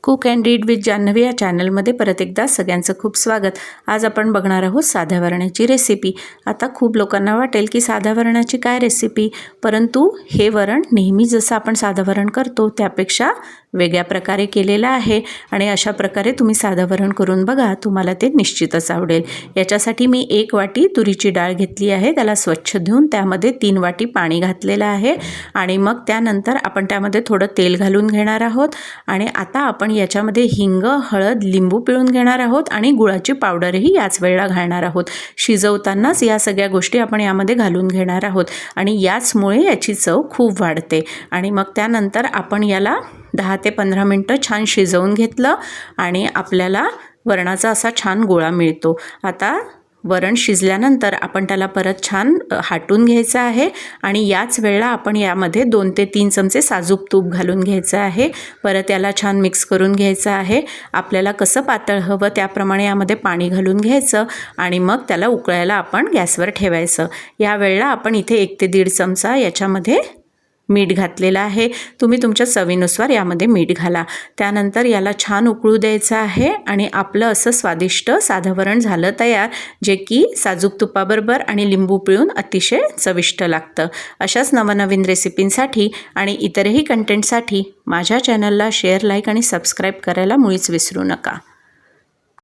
Cook and read with Janhavi या चॅनलमध्ये परत एकदा सगळ्यांचं खूप स्वागत। आज आपण बघणार आहोत साध्या वरणाची रेसिपी। आता खूप लोकांना वाटेल की साध्या वरणाची काय रेसिपी, परंतु हे वरण नेहमी जसं आपण साधं वरण करतो त्यापेक्षा वेगळ्या प्रकारे केलेलं आहे आणि अशा प्रकारे तुम्ही साधं वरण करून बघा, तुम्हाला ते निश्चितच आवडेल। याच्यासाठी मी 1 वाटी तुरीची डाळ घेतली आहे, त्याला स्वच्छ धुवून त्यामध्ये 3 वाटी पाणी घातलेलं आहे आणि मग त्यानंतर आपण त्यामध्ये थोडं तेल घालून घेणार आहोत आणि आता आपण याच्यामध्ये हिंग, हळद, लिंबू पिळून घेणार आहोत आणि गुळाची पावडरही याच वेळेला घालणार आहोत। शिजवतानाच या सगळ्या गोष्टी आपण यामध्ये घालून घेणार आहोत आणि याचमुळे याची चव खूप वाढते। आणि मग त्यानंतर आपण याला 10 ते 15 मिनिटं छान शिजवून घेतलं आणि आपल्याला वरणाचा असा छान गोळा मिळतो। आता वरण शिजल्यानंतर आपण त्याला परत छान हाटून घ्यायचं आहे आणि याच वेळेला आपण यामध्ये 2 ते 3 चमचे साजूक तूप घालून घ्यायचं आहे। परत याला छान मिक्स करून घ्यायचं आहे। आपल्याला कसं पातळ हवं त्याप्रमाणे यामध्ये पाणी घालून घ्यायचं आणि मग त्याला उकळायला आपण गॅसवर ठेवायचं। या वेळेला आपण इथे 1 ते 1.5 चमचा याच्यामध्ये मीठ घातलेलं आहे। तुम्ही तुमच्या चवीनुसार यामध्ये मीठ घाला। त्यानंतर याला छान उकळू द्यायचं आहे आणि आपलं असं स्वादिष्ट साधं वरण झालं तयार, जे की साजूक तुपाबरोबर आणि लिंबू पिळून अतिशय चविष्ट लागतं। अशाच नवनवीन रेसिपींसाठी आणि इतरही कंटेंटसाठी माझ्या चॅनलला शेअर, लाईक आणि सबस्क्राईब करायला मुळीच विसरू नका।